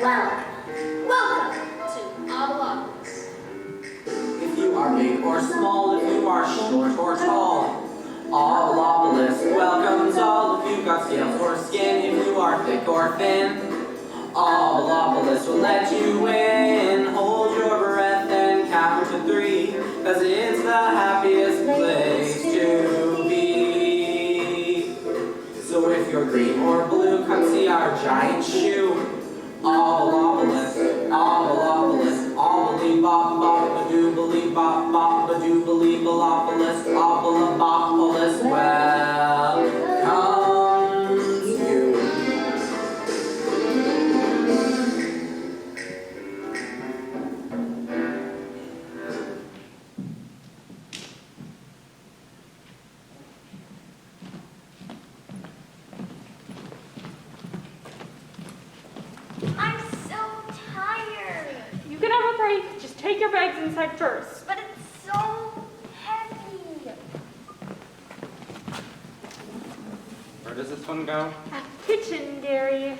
Welcome to Coquitlam. If you are big or small, if you are short or tall, Avalopolis welcomes all. If you've got scales or skin, if you are thick or thin, Avalopolis will let you in. Hold your breath and count to 3, 'cause it's the happiest place to be. So if you're green or blue, come see our giant shoe. Avalopolis, Avalopolis, Avali-bop-bop-ba-doo-bali-bop-bop-ba-doo-bali-balopolis, Avalabopolis, welcome you. I'm so tired. You can have a break. Just take your bags inside first. But it's so heavy. Where does this one go? Kitchen, Gary.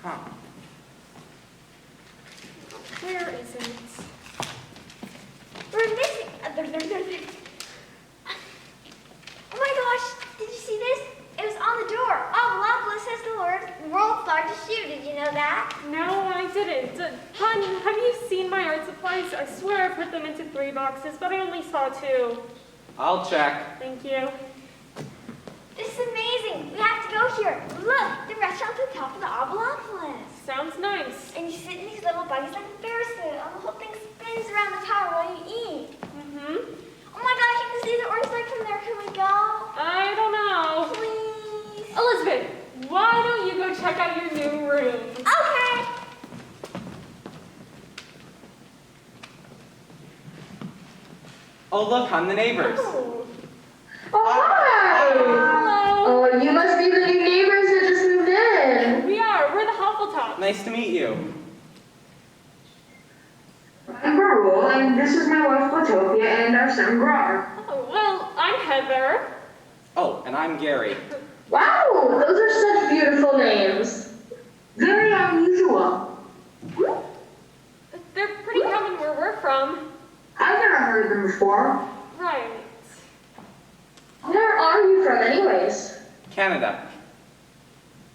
Huh. Where is it? We're missing. Oh my gosh! Did you see this? It was on the door. Avalopolis has the world's largest shoe. Did you know that? No, I didn't. Hon, have you seen my art supplies? I swear I put them into 3 boxes, but I only saw 2. I'll check. Thank you. This is amazing. We have to go here. Look, the restaurant's at the top of the Avalopolis. Sounds nice. And you sit in these little buggies like a Ferris wheel, and the whole thing spins around the tower while you eat. Mm-hmm. Oh my gosh, you can see the Earthlight from there. Can we go? I don't know. Please. Elizabeth, why don't you go check out your new room? Okay. Oh, look, hon, the neighbors. Oh. Oh, hi! Hello. Oh, you must be the new neighbors that just moved in. We are. We're the Huffletops. Nice to meet you. I'm Raul, and this is my wife, Watopia, and our son, Grar. Oh, well, I'm Heather. Oh, and I'm Gary. Wow, those are such beautiful names. Very unusual. They're pretty common where we're from. I've never heard them before. Right. Where are you from, anyways? Canada.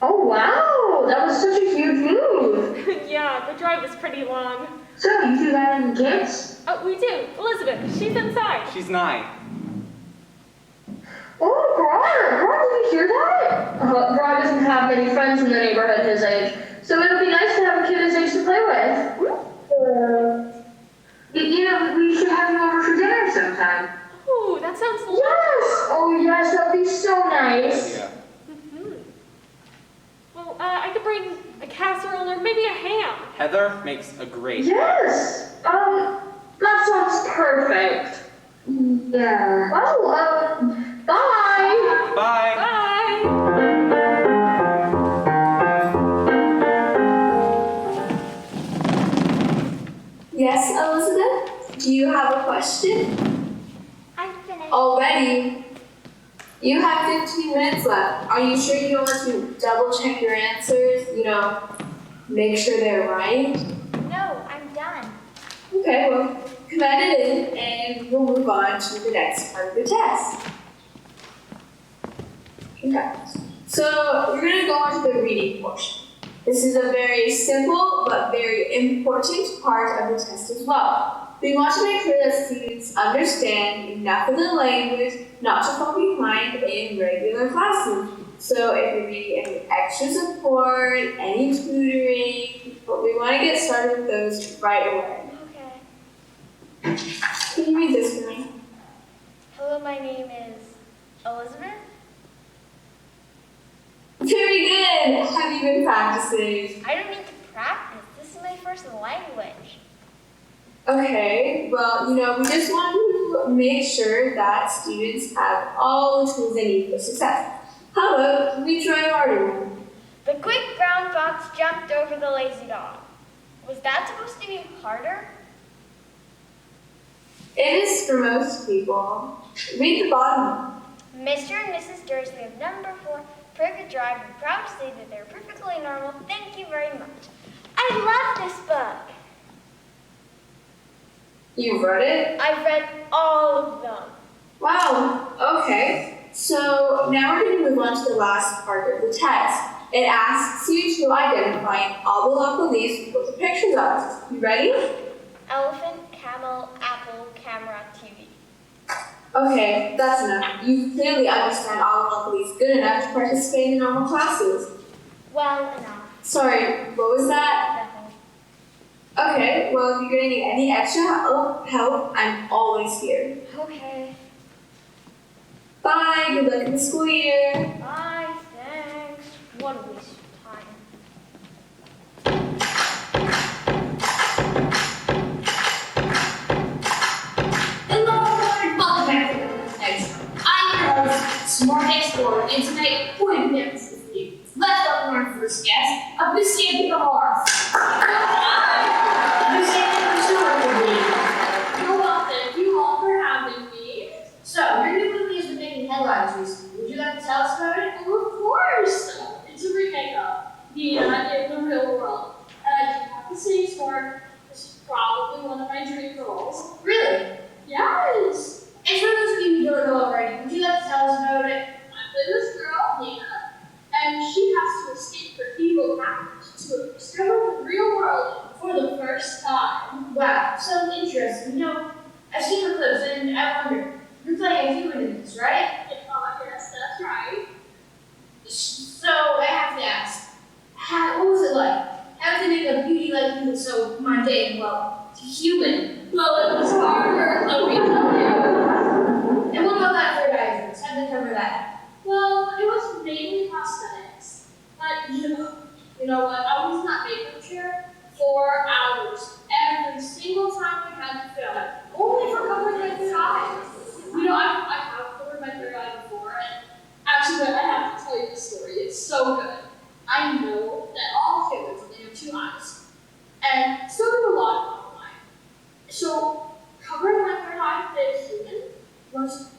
Oh, wow, that was such a huge move. Yeah, the drive is pretty long. So, you two got any kids? Oh, we do. Elizabeth, she's inside. She's 9. Oh, Grar, did you hear that? Grar doesn't have many friends in the neighborhood his age, so it'll be nice to have a kid his age to play with. You know, we should have you over for dinner sometime. Ooh, that sounds lovely. Yes! Oh, yes, that'd be so nice. Yeah. Mm-hmm. Well, I could bring a casserole or maybe a ham. Heather makes a great. Yes! That sounds perfect. Yeah. Well, bye! Bye. Bye. Yes, Elizabeth? Do you have a question? I'm finished. Already? You have 15 minutes left. Are you sure you don't want to double check your answers? You know, make sure they're right? No, I'm done. Okay, well, command it in and we'll move on to the next part of the test. Okay, so we're going to go on to the reading portion. This is a very simple but very important part of the test as well. We want to make sure that students understand enough of the language not to fall behind in regular classes. So if you need any extra support, any tutoring, but we want to get started with those right away. Okay. Can you read this for me? Hello, my name is Elizabeth. Very good! Have you been practicing? I don't need to practice. This is my first language. Okay, well, we just want to make sure that students have all the tools they need for success. How about we try a harder one? The quick brown fox jumped over the lazy dog. Was that supposed to be harder? It is for most people. Read the bottom. Mr. and Mrs. Dursley of number 4 Privet Drive are proud to say that they're perfectly normal. Thank you very much. I love this book. You've read it? I've read all of them. Wow, okay. So now we're going to move on to the last part of the test. It asks you to identify all the local leaves with the pictures of. You ready? Elephant, camel, apple, camera, TV. Okay, that's enough. You clearly understand all the local leaves good enough to participate in normal classes. Well enough. Sorry, what was that? Nothing. Okay, well, if you're going to need any extra help, I'm always here. Okay. Bye, good luck in the school year. Bye, thanks. What a waste of time. Hello, everyone. Welcome back to the next one. I'm your host, Smart Explorer, and tonight we're going to be with you. Let's welcome our first guest, Abyssia Picamarth. You're welcome. Thank you all for having me. So, your new movie has been making headlines recently. Would you like to tell us about it? Well, of course. It's a remake of Nina in the Real World. And I do have to say, Smart, this is probably one of my dream roles. Really? Yes. And for those of you who don't know already, would you like to tell us about it? I play this girl, Nina, and she has to escape her evil captors to discover the real world for the first time. Wow, sounds interesting. You know, I've seen the clips and I wonder, you're playing a human in this, right? Yes, that's right. So I have to ask, what was it like? How did they make a beauty like you so mundane, well, human? Well, it was harder, let me tell you. And what about that third eye of yours? How did they cover that? Well, it was mainly prosthetics. But you know what? I was in that makeup chair 4 hours every single time we had to film it. Only for covering my third eye. You know, I have covered my third eye before, and actually, I have to tell you the story. It's so good. I know that all humans only have 2 eyes, and so do a lot of people. So, covering my third eye as a human was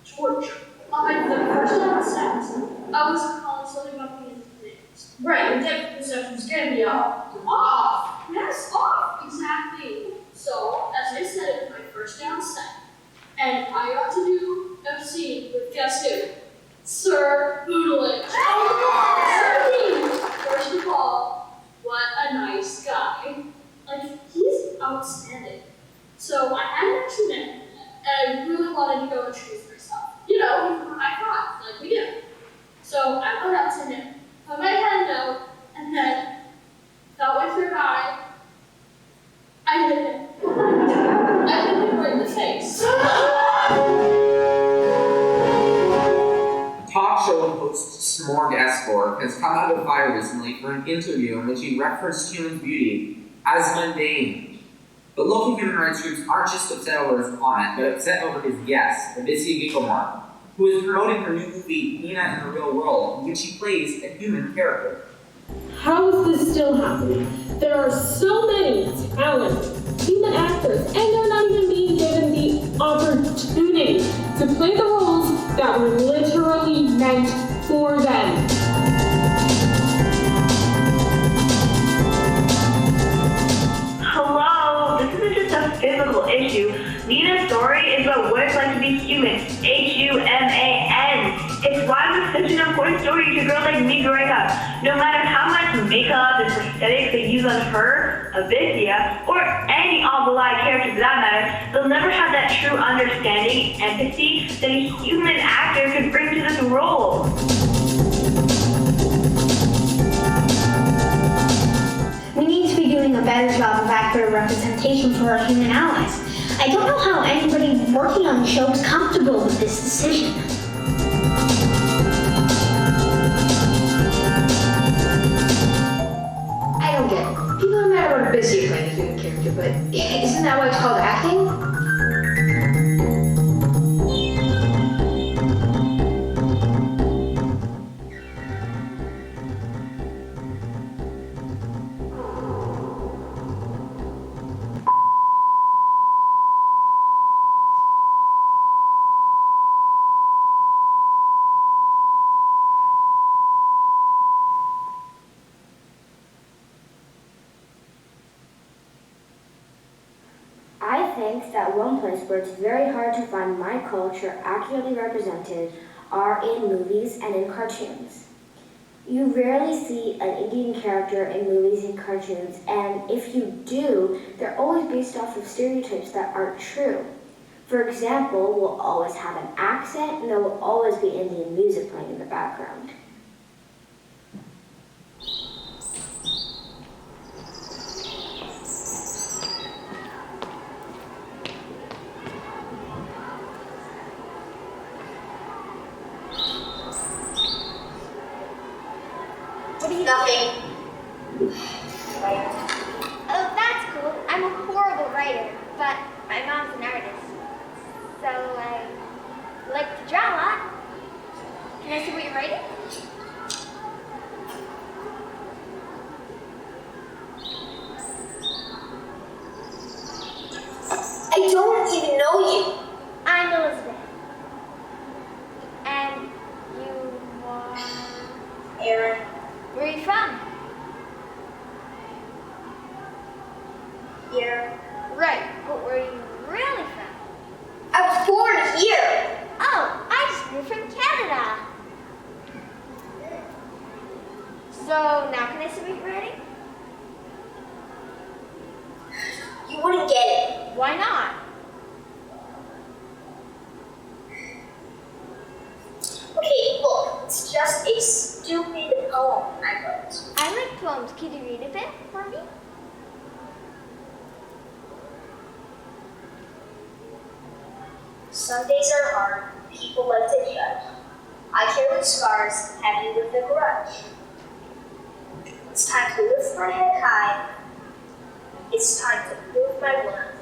torture. On the first day on set, I was calling something about being things. Right, your depth perception is going to be off. Off? Yes, off. Exactly. So, as I said, it was my first day on set, and I got to do a scene with guess who? Sir Boodling. First of all, what a nice guy. Like, he's outstanding. So I hadn't actually met him yet, and I really wanted to go introduce myself. You know, give him a high five, like we do. So I went up to him, put my hand out, and then felt my third eye. I hit him. I hit him right in the face. Talk show host Smorgasbord has come out of fire recently for an interview in which he referenced human beauty as mundane. But local human rights groups aren't just upset over his comment, but upset over his guest, Abyssia Picamarth, who is promoting her new movie, Nina in the Real World, in which she plays a human character. How is this still happening? There are so many talented human actors, and they're not even being given the opportunity to play the roles that were literally meant for them. Hello, this isn't just a physical issue. Nina's story is about what it's like to be human. Human. It's why it was such an important story to a girl like me growing up. No matter how much makeup and prosthetics they use on her, Abyssia, or any all-the-lie character for that matter, they'll never have that true understanding, empathy that a human actor could bring to this role. We need to be doing a better job of accurate representation for our human allies. I don't know how anybody working on the show is comfortable with this decision. I don't get it. People are mad about Abyssia playing a human character, but isn't that why it's called acting? think that one place where it's very hard to find my culture accurately represented are in movies and in cartoons. You rarely see an Indian character in movies and cartoons, and if you do, they're always based off of stereotypes that aren't true. For example, we'll always have an accent, and there will always be Indian music playing in the background. Nothing. Oh, that's cool. I'm a horrible writer, but my mom's an artist. So I like to draw a lot. Can I see what you're writing? I don't even know you. I'm Elizabeth. And you are... Aaron. Where are you from? Here. Right, but where are you really from? I was born here. Oh, I just moved from Canada. So now can I see what you're writing? You wouldn't get it. Why not? Okay, look, it's just a stupid poem I wrote. I like poems. Could you read a bit for me? Some days are hard, people like to judge. I carry scars, heavy with a grudge. It's time to lift my head high. It's time to prove my worth.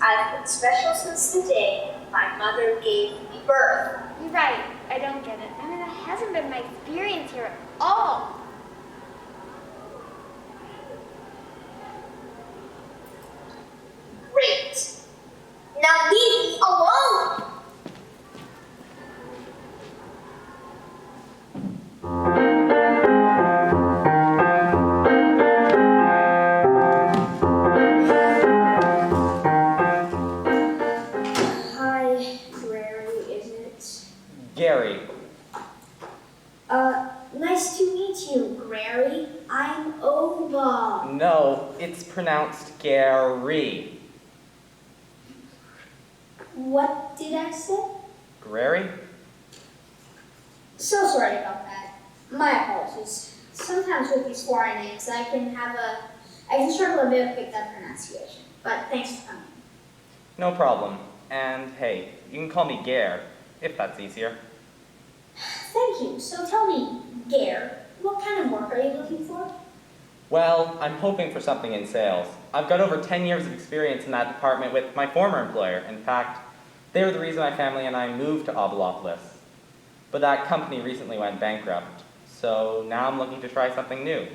I've been special since the day my mother gave me birth. You're right. I don't get it. I mean, that hasn't been my experience here at all. Great. Now leave me alone. Hi, Gary, is it? Gary. Nice to meet you, Gary. I'm Ova. No, it's pronounced Gary. What did I say? Gary? So sorry about that. My apologies. Sometimes with these foreign names, I can struggle a bit with that pronunciation. But thanks for coming. No problem. And hey, you can call me Gare, if that's easier. Thank you. So tell me, Gare, what kind of work are you looking for? Well, I'm hoping for something in sales. I've got over 10 years of experience in that department with my former employer. In fact, they were the reason my family and I moved to Obelopolis. But that company recently went bankrupt, so now I'm looking to try something new.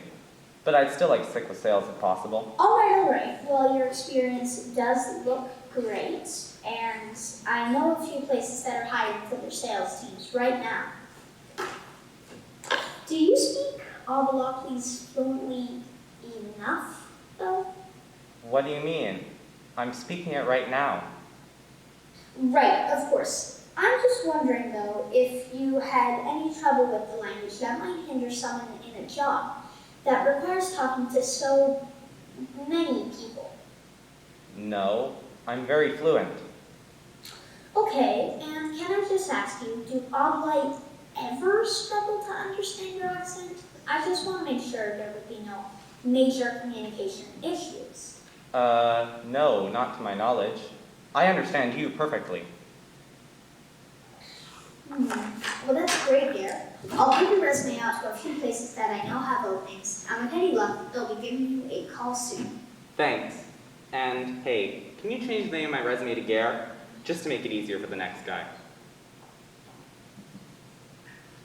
But I'd still like to stick with sales if possible. All right. Well, your experience does look great, and I know a few places that are hiring for their sales teams right now. Do you speak Obelopolis fluently enough, though? What do you mean? I'm speaking it right now. Right, of course. I'm just wondering, though, if you had any trouble with the language that might hinder someone in a job that requires talking to so many people. No, I'm very fluent. Okay, and can I just ask you, do Oblite ever struggle to understand your accent? I just want to make sure there would be no major communication issues. No, not to my knowledge. I understand you perfectly. Well, that's great, dear. I'll give your resume out to a few places that I know have openings, and with any luck, they'll be giving you a call soon. Thanks. And hey, can you change the name of my resume to Gare? Just to make it easier for the next guy.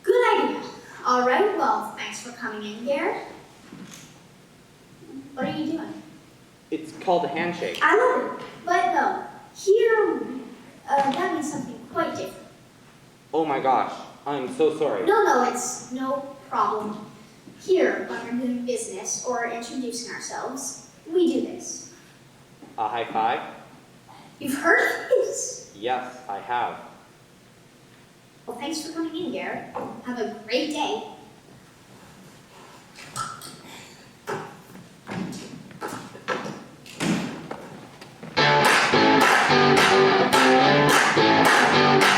Good idea. All right, well, thanks for coming in, Garrett. What are you doing? It's called a handshake. I love it, but no. Here, that means something quite different. Oh my gosh, I'm so sorry. No, it's no problem. Here, when we're doing business or introducing ourselves, we do this. A high five? You've heard of this? Yes, I have. Well, thanks for coming in, Garrett. Have a great day.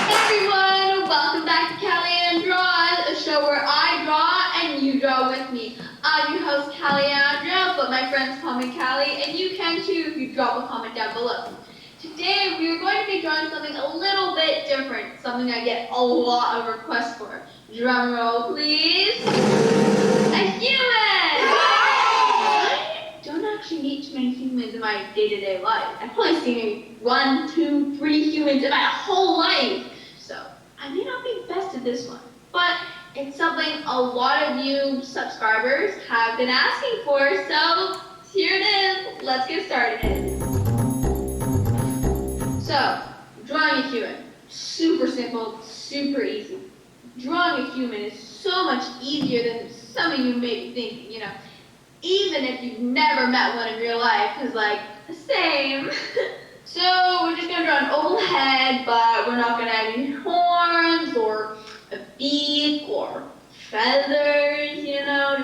Everyone, welcome back to Callie Draws, a show where I draw and you draw with me. I'm your host, Callie Andrea, but my friends call me Callie, and you can too if you drop a comment down below. Today, we are going to be drawing something a little bit different, something I get a lot of requests for. Drum roll, please. A human! I don't actually meet too many humans in my day-to-day life. I've probably seen maybe 1, 2, 3 humans in my whole life. So, I may not be best at this one, but it's something a lot of you subscribers have been asking for, so here it is. Let's get started. So, drawing a human, super simple, super easy. Drawing a human is so much easier than some of you may be thinking, you know. Even if you've never met one in real life, because like, same. So, we're just going to draw an oval head, but we're not going to add any horns, or a beak, or feathers, you know.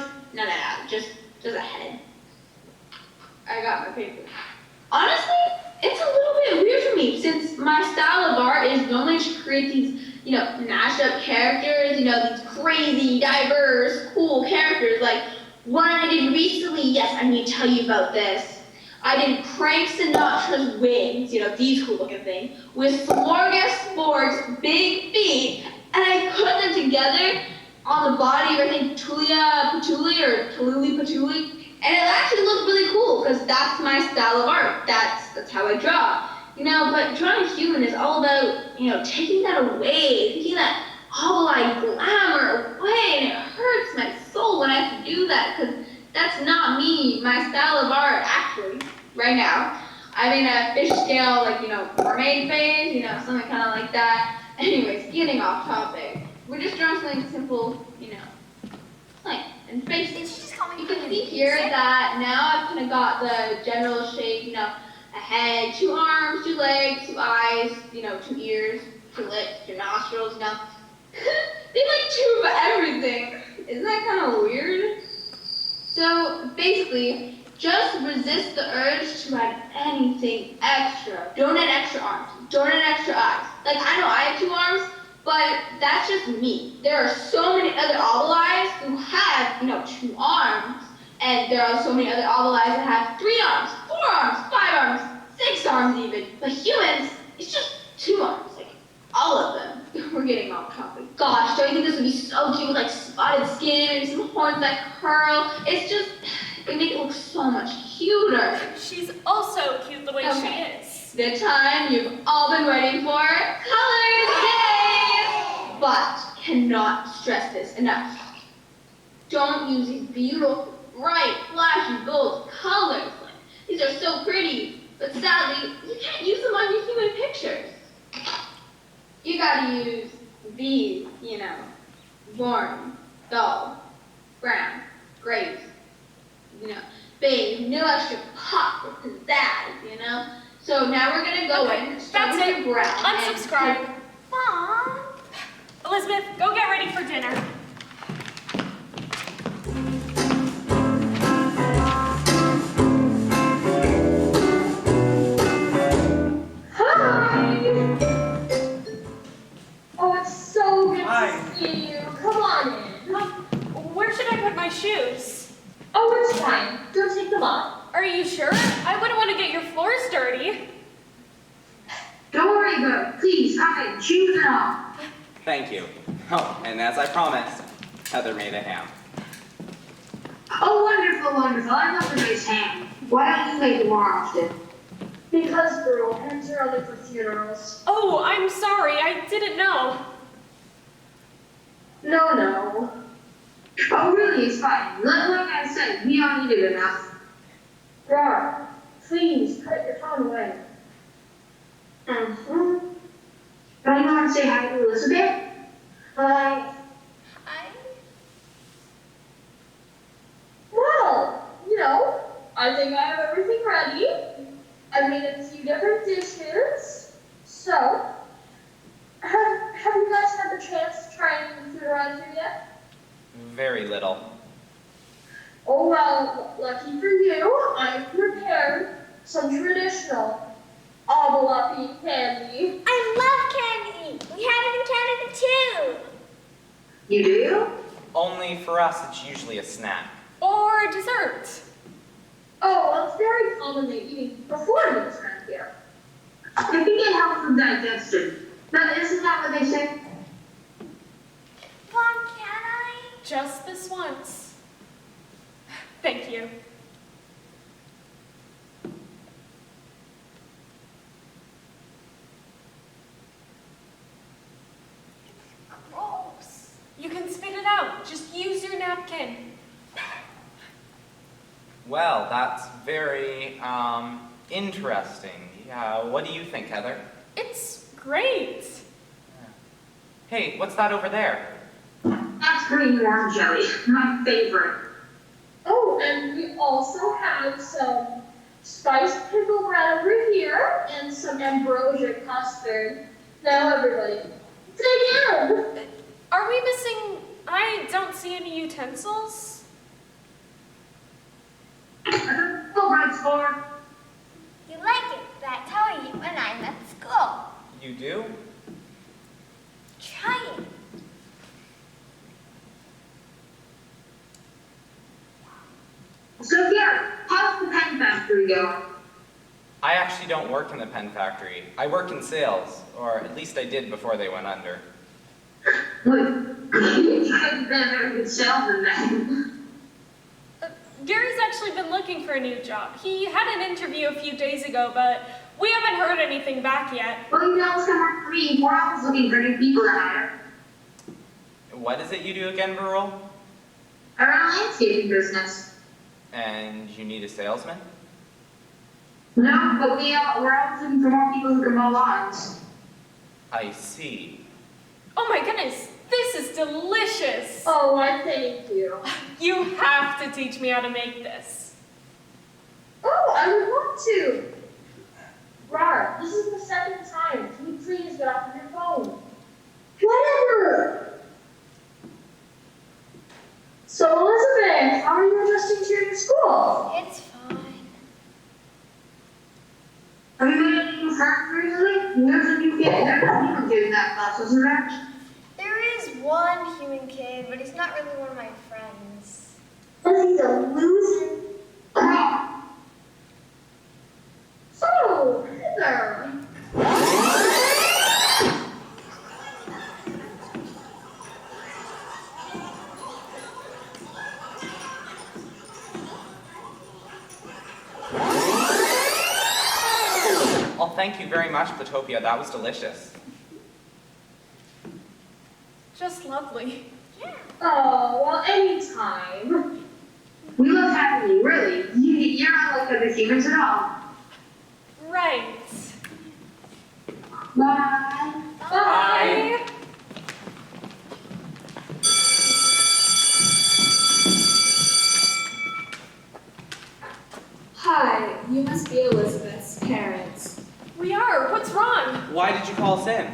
Just a head. I got my paper. Honestly, it's a little bit weird for me, since my style of art is normally to create these, you know, mashed up characters, you know, these crazy, diverse, cool characters. Like, one I did recently, yes, I need to tell you about this. I did Frank Sinatra's wings, you know, these cool looking things, with Smorgasbord's big feet, and I put them together on the body of, I think, Tulia Patuli, or Tululi Patuli. And it actually looked really cool, because that's my style of art. That's how I draw. You know, but drawing a human is all about, you know, taking that away, taking that oval-eyed glamour away, and it hurts my soul when I have to do that, because that's not me. My style of art, actually, right now, I'm in a fish scale, like, you know, mermaid phase, you know, something kind of like that. Anyways, getting off topic. We're just drawing something simple, you know, like, and faces. You can see here that now I've kind of got the general shape, you know, a head, 2 arms, 2 legs, 2 eyes, you know, 2 ears, 2 lips, 2 nostrils, you know. They like 2 of everything. Isn't that kind of weird? So basically, just resist the urge to add anything extra. Don't add extra arms. Don't add extra eyes. Like, I know I have 2 arms, but that's just me. There are so many other oval-eyes who have, you know, 2 arms. And there are so many other oval-eyes that have 3 arms, 4 arms, 5 arms, 6 arms even. But humans, it's just 2 arms. Like, all of them. We're getting off topic. Gosh, don't you think this would be so cute with like spotted skin and some horns that curl? It's just, it make it look so much cuter. She's also cute the way she is. The time you've all been waiting for, colors day! But cannot stress this enough. Don't use these beautiful, bright, flashy, gold colors. Like, these are so pretty, but sadly, you can't use them on your human pictures. You gotta use these, you know, warm, dull, brown, grays, you know, beige, no extra pop or pizzazz, you know. So now we're gonna go in, start with your brown. Unsubscribe. Aww. Elizabeth, go get ready for dinner. Where should I put my shoes? Oh, it's fine. Don't take them off. Are you sure? I wouldn't want to get your floors dirty. Don't worry about it. Please, come in. Shoes and all. Thank you. Oh, and as I promised, Heather made a ham. Oh, wonderful, wonderful. I love a nice ham. Why don't you make it more often? Because, girl, hens are only for funerals. Oh, I'm sorry. I didn't know. No. Oh, really, it's fine. Like I said, we don't need it enough. Rar, please, put your phone away. Mm-hmm. Now you want to say hi to Elizabeth? Hi. Well, you know, I think I have everything ready. I made a few different dishes. So, have you guys had the chance to try any food around here yet? Very little. Oh well, lucky for you, I've prepared some traditional Abalaki candy. I love candy. We have it in Canada too. You do? Only for us, it's usually a snack. Or dessert. Oh, well, it's very commonly eaten before meals around here. I think it helps with digestion. But isn't that what they say? Mom, can I? Just this once. Thank you. Gross. You can spit it out. Just use your napkin. Well, that's very, interesting. Yeah, what do you think, Heather? It's great. Hey, what's that over there? That's green worm jelly, my favorite. Oh, and we also have some spiced pickle bread over here and some ambrosia custard. Now, everybody, dig in! Are we missing... I don't see any utensils. Pickle bread's for. You like it? That's how I eat when I'm at school. You do? Try it. So here, how's the pen factory going? I actually don't work in the pen factory. I work in sales, or at least I did before they went under. Wait, you haven't been a very good salesman then. Gary's actually been looking for a new job. He had an interview a few days ago, but we haven't heard anything back yet. Well, you know, it's gonna work for me. We're always looking for new people to hire. What is it you do again, Burrell? I run a landscaping business. And you need a salesman? No, but we're always looking for more people who can mow lawns. I see. Oh my goodness, this is delicious. Oh, I thank you. You have to teach me how to make this. Oh, I would love to. Rar, this is the second time. Can you please get off of your phone? Whatever. So, Elizabeth, how are you adjusting to your new school? It's fine. Have you made any new friends recently? There's a new kid. There's a new kid in that class, isn't there? There is one human kid, but he's not really one of my friends. Because he's a loser. So, Heather. Well, thank you very much, Platopia. That was delicious. Just lovely. Yeah. Oh, well, anytime. We love having you, really. You're not like other humans at all. Right. Bye. Bye. Hi, you must be Elizabeth's parents. We are. What's wrong? Why did you call us in?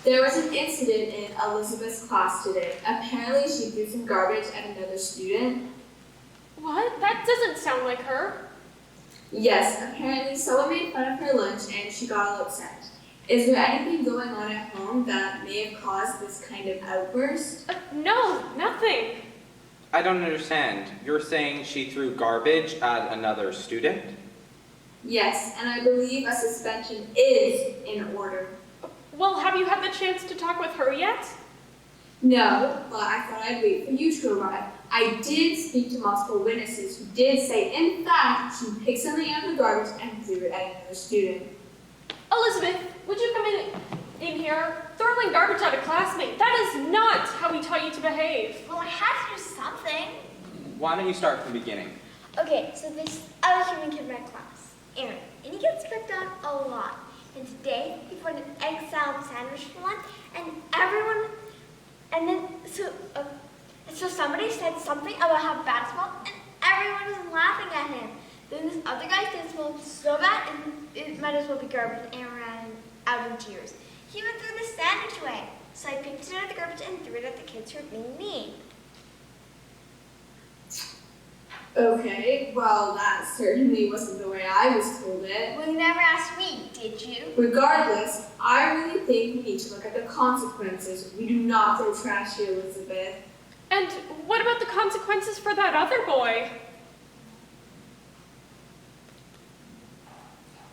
There was an incident in Elizabeth's class today. Apparently, she threw some garbage at another student. What? That doesn't sound like her. Yes, apparently someone made fun of her lunch and she got all upset. Is there anything going on at home that may have caused this kind of outburst? No, nothing. I don't understand. You're saying she threw garbage at another student? Yes, and I believe a suspension is in order. Well, have you had the chance to talk with her yet? No, but I thought I'd wait for you to arrive. I did speak to multiple witnesses who did say, in fact, she picked something out of the garbage and threw it at another student. Elizabeth, would you come in here? Throwing garbage at a classmate. That is not how we taught you to behave. Well, I had to do something. Why don't you start from the beginning? Okay, so this other human kid in my class, Aaron, and he gets picked on a lot. And today, he put an egg salad sandwich for lunch, and everyone, and then, so somebody said something about how bad it smelled, and everyone was laughing at him. Then this other guy said it smelled so bad, and it might as well be garbage, and ran out in tears. He even threw the sandwich away. So I picked it out of the garbage and threw it at the kids who were being mean. Okay, well, that certainly wasn't the way I was told it. Well, you never asked me, did you? Regardless, I really think we need to look at the consequences. We do not throw trash here, Elizabeth. And what about the consequences for that other boy?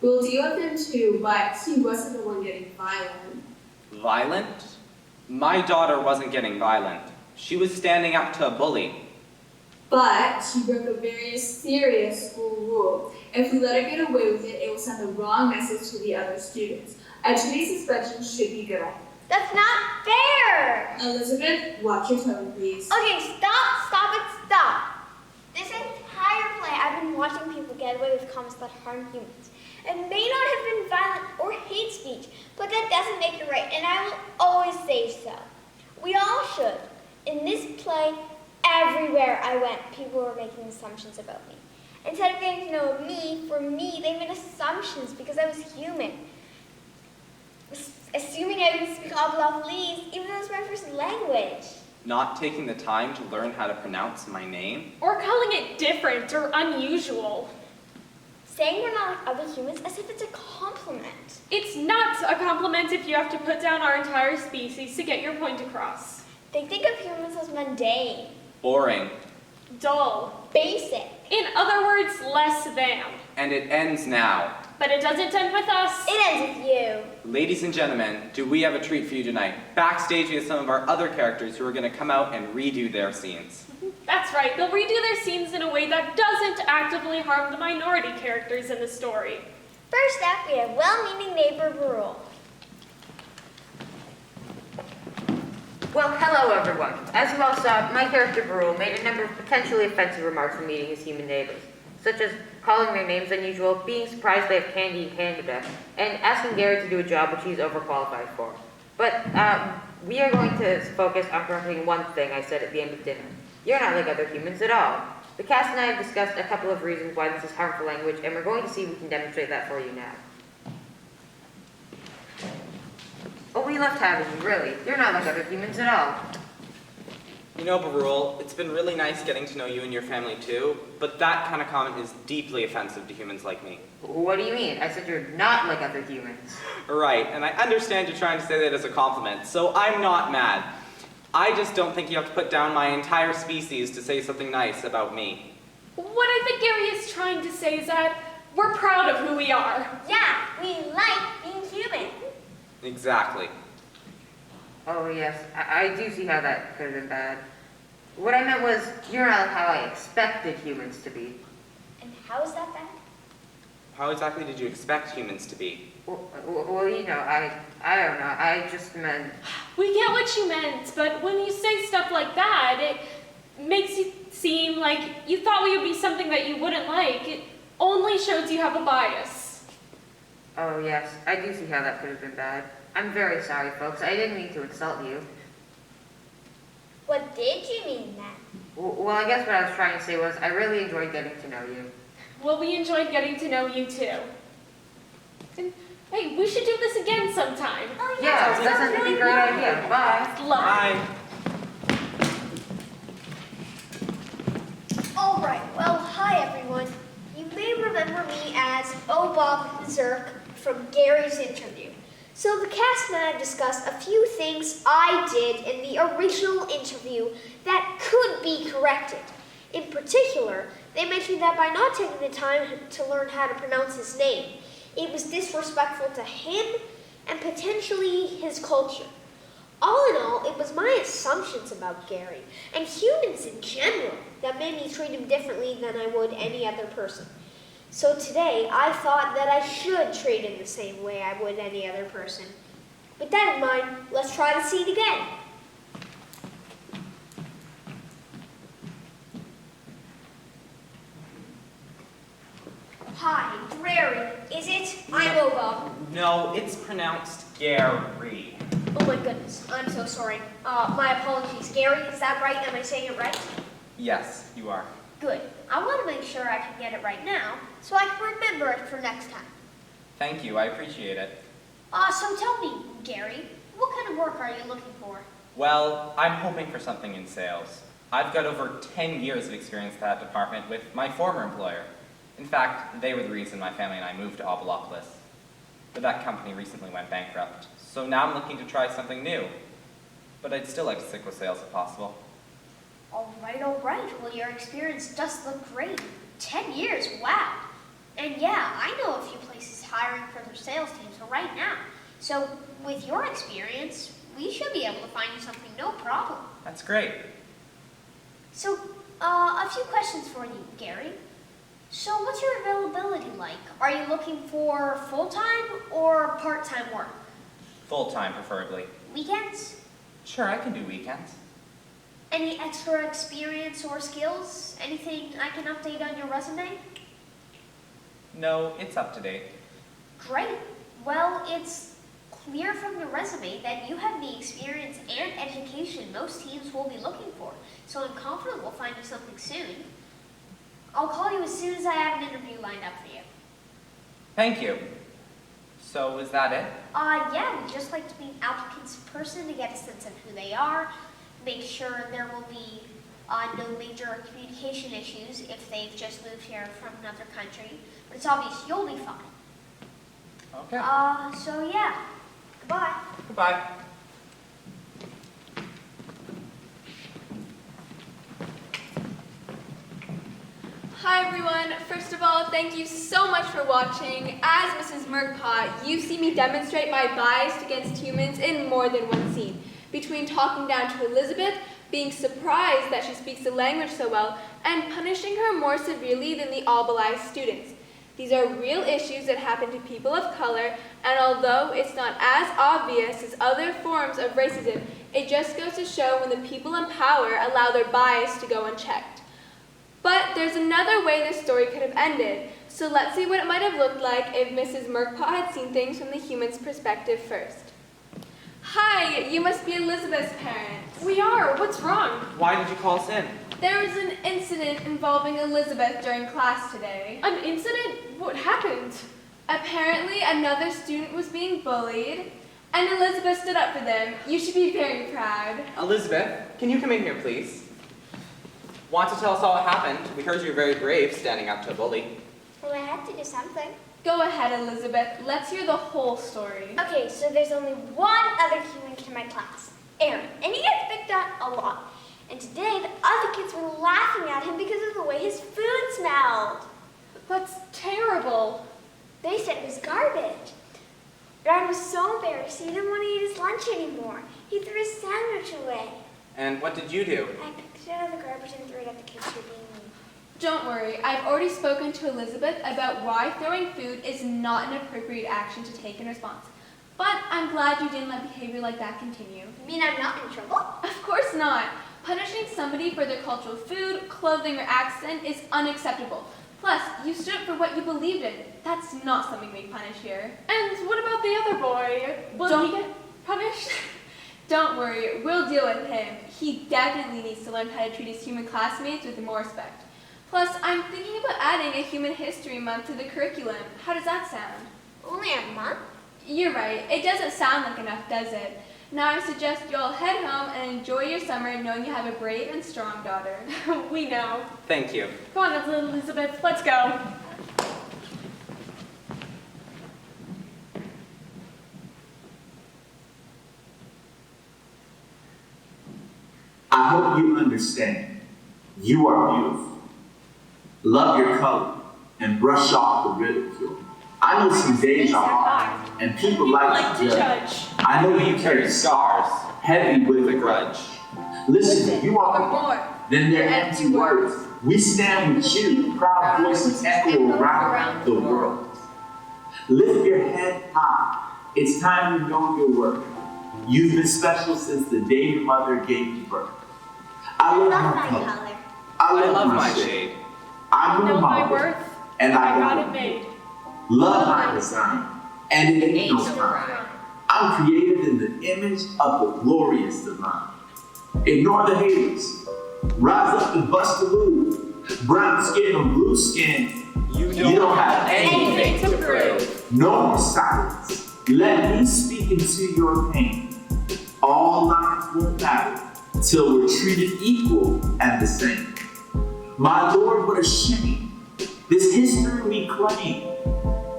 We'll deal with him too, but he wasn't the one getting violent. Violent? My daughter wasn't getting violent. She was standing up to a bully. But she broke a very serious school rule. If we let her get away with it, it will send the wrong message to the other students. A 2-day suspension should be good. That's not fair! Elizabeth, watch your tone, please. Okay, stop. This entire play, I've been watching people get away with comments that harm humans. It may not have been violent or hate speech, but that doesn't make it right, and I will always say so. We all should. In this play, everywhere I went, people were making assumptions about me. Instead of getting to know me, for me, they made assumptions because I was human. Assuming I could speak Oblongese, even though it's my first language. Not taking the time to learn how to pronounce my name? Or calling it different or unusual. Saying we're not like other humans as if it's a compliment. It's not a compliment if you have to put down our entire species to get your point across. They think of humans as mundane, Boring. Dull. basic. In other words, less than. And it ends now. But it doesn't end with us. It ends with you. Ladies and gentlemen, do we have a treat for you tonight? Backstage we have some of our other characters who are going to come out and redo their scenes. That's right, they'll redo their scenes in a way that doesn't actively harm the minority characters in the story. First up, we have well-meaning neighbor Burrell. Well, hello everyone. As you all saw, my character Burrell made a number of potentially offensive remarks when meeting his human neighbors, such as calling their names unusual, being surprised they have candy in Canada, and asking Gary to do a job which he's overqualified for. But we are going to focus on correcting one thing I said at the end of dinner. You're not like other humans at all. The cast and I have discussed a couple of reasons why this is harmful language, and we're going to see if we can demonstrate that for you now. Oh, we love having you, really. You're not like other humans at all. You know, Barul, it's been really nice getting to know you and your family too, but that kind of comment is deeply offensive to humans like me. What do you mean? I said you're not like other humans. Right, and I understand you're trying to say that as a compliment, so I'm not mad. I just don't think you have to put down my entire species to say something nice about me. What I think Gary is trying to say is that we're proud of who we are. Yeah, we like being human. Exactly. Oh yes, I do see how that could have been bad. What I meant was, you're not how I expected humans to be. And how is that bad? How exactly did you expect humans to be? Well, you know, I don't know, I just meant... We get what you meant, but when you say stuff like that, it makes you seem like you thought we would be something that you wouldn't like. It only shows you have a bias. Oh yes, I do see how that could have been bad. I'm very sorry, folks. I didn't mean to insult you. What did you mean then? Well, I guess what I was trying to say was, I really enjoyed getting to know you. Well, we enjoyed getting to know you too. And, hey, we should do this again sometime. Oh Yeah, that sounds like a great idea. Bye. Love. Bye. Alright, well, hi everyone. You may remember me as Bob Zirk from Gary's interview. So the cast and I discussed a few things I did in the original interview that could be corrected. In particular, they mentioned that by not taking the time to learn how to pronounce his name, it was disrespectful to him and potentially his culture. All in all, it was my assumptions about Gary and humans in general that made me treat him differently than I would any other person. So today, I thought that I should treat him the same way I would any other person. With that in mind, let's try the scene again. Hi, Drary, is it? I'm Bob. No, it's pronounced Gary. Oh my goodness, I'm so sorry. My apologies. Gary, is that right? Am I saying it right? Yes, you are. Good. I want to make sure I can get it right now, so I can remember it for next time. Thank you, I appreciate it. So tell me, Gary, what kind of work are you looking for? Well, I'm hoping for something in sales. I've got over 10 years of experience in that department with my former employer. In fact, they were the reason my family and I moved to Obelopolis. But that company recently went bankrupt, so now I'm looking to try something new. But I'd still like to stick with sales if possible. All right. Well, your experience does look great. 10 years, wow. And yeah, I know a few places hiring for their sales teams right now. So with your experience, we should be able to find you something, no problem. That's great. So, a few questions for you, Gary. So what's your availability like? Are you looking for full-time or part-time work? Full-time, preferably. Weekends? Sure, I can do weekends. Any extra experience or skills? Anything I can update on your resume? No, it's up to date. Great. Well, it's clear from your resume that you have the experience and education most teams will be looking for. So I'm confident we'll find you something soon. I'll call you as soon as I have an interview lined up for you. Thank you. So, is that it? Yeah, we just like to meet applicants in person to get a sense of who they are, make sure there will be no major communication issues if they've just moved here from another country. But it's obvious you'll be fine. Okay. So yeah, goodbye. Goodbye. Hi everyone, first of all, thank you so much for watching. As Mrs. Murkpot, you've seen me demonstrate my bias against humans in more than one scene. Between talking down to Elizabeth, being surprised that she speaks the language so well, and punishing her more severely than the Albalai students. These are real issues that happen to people of color, and although it's not as obvious as other forms of racism, it just goes to show when the people in power allow their bias to go unchecked. But there's another way this story could have ended, so let's see what it might have looked like if Mrs. Murkpot had seen things from the human's perspective first. Hi, you must be Elizabeth's parents. We are. What's wrong? Why did you call us in? There was an incident involving Elizabeth during class today. An incident? What happened? Apparently, another student was being bullied, and Elizabeth stood up for them. You should be very proud. Elizabeth, can you come in here, please? Want to tell us all what happened? We heard you were very brave standing up to a bully. Well, I had to do something. Go ahead, Elizabeth. Let's hear the whole story. Okay, so there's only one other human kid in my class, Aaron, and he gets picked on a lot. And today, the other kids were laughing at him because of the way his food smelled. That's terrible. They said it was garbage. Ryan was so embarrassed he didn't want to eat his lunch anymore. He threw his sandwich away. And what did you do? I picked it out of the garbage and threw it at the kids who were being mean. Don't worry, I've already spoken to Elizabeth about why throwing food is not an appropriate action to take in response. But I'm glad you didn't let behavior like that continue. You mean I'm not in trouble? Of course not. Punishing somebody for their cultural food, clothing, or accent is unacceptable. Plus, you stood up for what you believed in. That's not something we punish here. And what about the other boy? Will he get punished? Don't worry, we'll deal with him. He definitely needs to learn how to treat his human classmates with more respect. Plus, I'm thinking about adding a Human History Month to the curriculum. How does that sound? Only a month? You're right. It doesn't sound like enough, does it? Now I suggest you all head home and enjoy your summer knowing you have a brave and strong daughter. We know. Thank you. Go on, Elizabeth. Let's go. I hope you understand. You are beautiful. Love your color and brush off the ridicule. I know some days are hard and people like to judge. I know you carry scars heavy with a grudge. Listen, you are more than their empty words. We stand with you, proud voices echo around the world. Lift your head high. It's time you know your worth. You've been special since the day your mother gave you birth. I love my color. I love my shade. I know my worth, and I got it made. Love my design, and it ain't no crime. I'm created in the image of the glorious divine. Ignore the haters. Rise up and bust the move. Brown skin or blue skin, you don't have anything to prove. No more silence. Let me speak into your pain. All lives won't matter till we're treated equal and the same. My Lord, what a shame. This history we claim.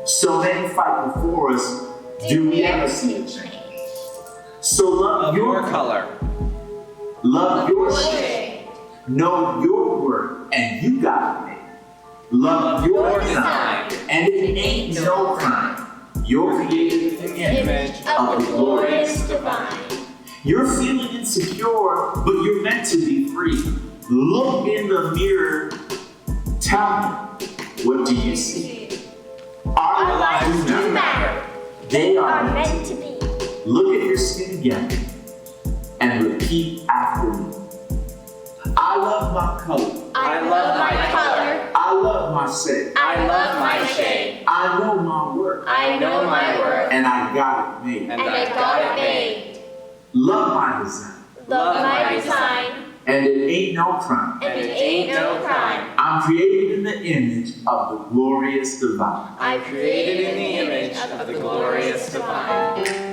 So many fight before us. Do we ever see a change? So love your color. Love your shade. Know your worth, and you got it made. Love your design, and it ain't no crime. You're created in the image of the glorious divine. You're feeling insecure, but you're meant to be free. Look in the mirror. Tell me, what do you see? Our lives do matter. They are meant to be. Look at your skin again and repeat after me. I love my color. I love my color. I love my shade. I love my shade. I know my worth. I know my worth. And I got it made. And I got it made. Love my design. Love my design. And it ain't no crime. And it ain't no crime. I'm created in the image of the glorious divine. I'm created in the image of the glorious divine.